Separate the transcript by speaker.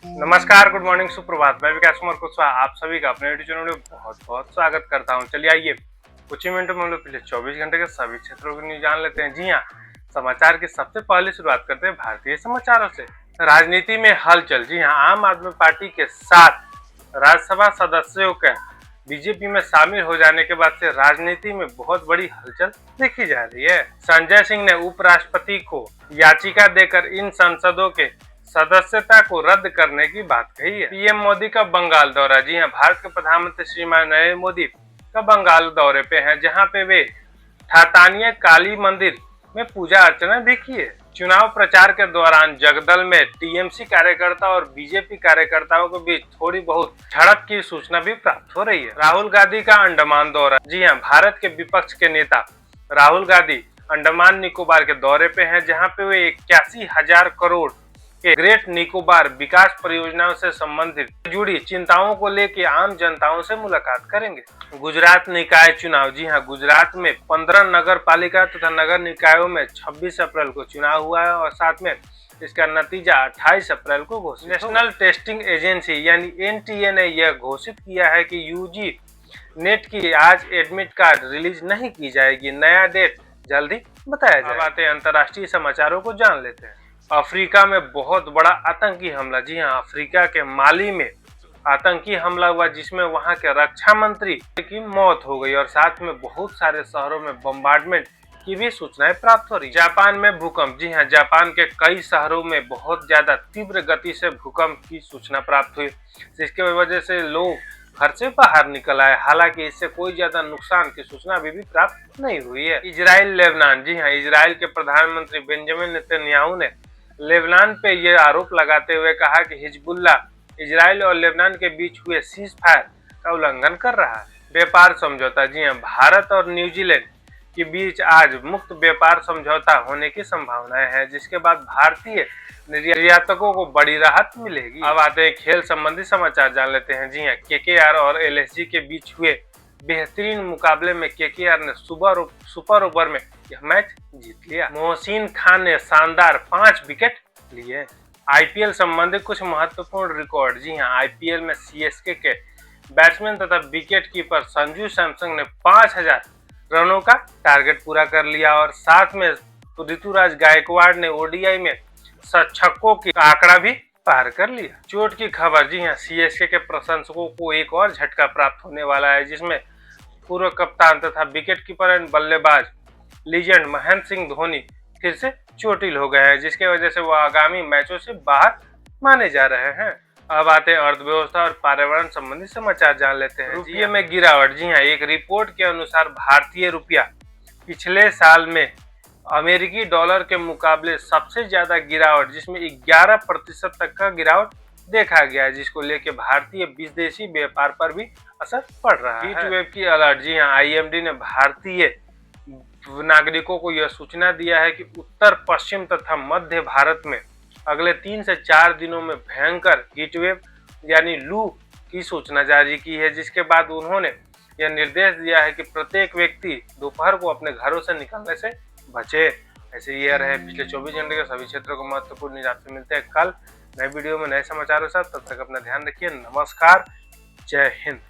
Speaker 1: नमस्कार, good morning, सुप्रभात। मैं विकास कुमार कुशवाहा आप सभी का अपने यूट्यूब चैनल में बहुत बहुत स्वागत करता हूं। चलिए आइए कुछ ही मिनटों में हम लोग पिछले 24 घंटे के सभी क्षेत्रों की न्यूज जान लेते हैं। जी हाँ, समाचार की सबसे पहले शुरुआत करते हैं भारतीय समाचारों से। राजनीति में हलचल। जी हाँ, आम आदमी पार्टी के 7 राज्यसभा सदस्यों के बीजेपी में शामिल हो जाने के बाद से राजनीति में बहुत बड़ी हलचल देखी जा रही है। संजय सिंह ने उपराष्ट्रपति को याचिका देकर इन सांसदों के सदस्यता को रद्द करने की बात कही है। पीएम मोदी का बंगाल दौरा। जी हां, भारत के प्रधानमंत्री श्रीमान नरेंद्र मोदी का बंगाल दौरे पे हैं, जहां पे वे ठातानिया काली मंदिर में पूजा अर्चना भी किए। चुनाव प्रचार के दौरान जगदल में टीएमसी कार्यकर्ता और बीजेपी कार्यकर्ताओं के बीच थोड़ी बहुत झड़प की सूचना भी प्राप्त हो रही है। राहुल गांधी का अंडमान दौरा। जी हां, भारत के विपक्ष के नेता राहुल गांधी अंडमान निकोबार के दौरे पे हैं, जहां पे वे 81,000 करोड़ के ग्रेट निकोबार विकास परियोजनाओं से संबंधित जुड़ी चिंताओं को लेकर आम जनताओं से मुलाकात करेंगे। गुजरात निकाय चुनाव। जी हां, गुजरात में 15 नगर पालिका तथा नगर निकायों में 26 अप्रैल को चुनाव हुआ है और साथ में इसका नतीजा 28 अप्रैल को घोषित। नेशनल टेस्टिंग एजेंसी यानी एनटीए ने यह घोषित किया है कि यूजी नेट की आज एडमिट कार्ड रिलीज नहीं की जाएगी। नया डेट जल्दी बताया जाएगा। अब आते हैं अंतर्राष्ट्रीय समाचारों को जान लेते हैं। अफ्रीका में बहुत बड़ा आतंकी हमला। जी हां, अफ्रीका के माली में आतंकी हमला हुआ, जिसमें वहां के रक्षा मंत्री की मौत हो गई और साथ में बहुत सारे शहरों में बम्बार्डमेंट की भी सूचनाएं प्राप्त हो रही। जापान में भूकंप। जी हां, जापान के कई शहरों में बहुत ज्यादा तीव्र गति से भूकंप की सूचना प्राप्त हुई, जिसके वजह से लोग घर से बाहर निकल आए। हालांकि इससे कोई ज्यादा नुकसान की सूचना अभी भी प्राप्त नहीं हुई है। Israel Lebanon. जी हां, इजराइल के प्रधानमंत्री बेंजामिन नेतन्याहू ने लेबनान पे ये आरोप लगाते हुए कहा कि हिजबुल्लाह इजराइल और लेबनान के बीच हुए सीज फायर का उल्लंघन कर रहा है। व्यापार समझौता। जी हां, भारत और न्यूजीलैंड के बीच आज मुक्त व्यापार समझौता होने की संभावनाएं हैं, जिसके बाद भारतीय निर्यातकों को बड़ी राहत मिलेगी। अब आते हैं खेल संबंधी समाचार जान लेते हैं। जी हां, केकेआर और एलएसजी के बीच हुए बेहतरीन मुकाबले में केकेआर ने सुपर ओवर में यह मैच जीत लिया। मोहसिन खान ने शानदार 5 विकेट लिए। आईपीएल संबंधित कुछ महत्वपूर्ण रिकॉर्ड। जी हां, आईपीएल में सीएसके के बैट्समैन तथा विकेट कीपर संजू सैमसन ने 5,000 रनों का टारगेट पूरा कर लिया और साथ में ऋतुराज गायकवाड़ ने ओडीआई में छक्कों की आंकड़ा भी पार कर लिया। चोट की खबर। जी हां, सीएसके के प्रशंसकों को एक और झटका प्राप्त होने वाला है, जिसमें पूर्व कप्तान तथा विकेट कीपर एंड बल्लेबाज लीजेंड महेंद्र सिंह धोनी फिर से चोटिल हो गए हैं, जिसके वजह से वो आगामी मैचों से बाहर माने जा रहे हैं। अब आते हैं अर्थव्यवस्था और पर्यावरण संबंधी समाचार जान लेते हैं। रुपये में गिरावट। जी हाँ, एक रिपोर्ट के अनुसार भारतीय रुपया पिछले साल में अमेरिकी डॉलर के मुकाबले सबसे ज्यादा गिरावट, जिसमें 11% तक का गिरावट देखा गया है, जिसको लेकर भारतीय विदेशी व्यापार पर भी असर पड़ रहा है। हीट वेव की अलर्ट। जी हाँ, आईएमडी ने भारतीय नागरिकों को यह सूचना दिया है कि उत्तर पश्चिम तथा मध्य भारत में अगले 3 से 4 दिनों में भयंकर हीटवेव यानी लू की सूचना जारी की है, जिसके बाद उन्होंने यह निर्देश दिया है कि प्रत्येक व्यक्ति दोपहर को अपने घरों से निकलने से बचे। ऐसे ये रहे पिछले 24 घंटे के सभी क्षेत्रों को महत्वपूर्ण न्यूज। आपसे मिलते हैं कल नए वीडियो में नए समाचारों के साथ। तब तक अपना ध्यान रखिए। नमस्कार, जय हिंद।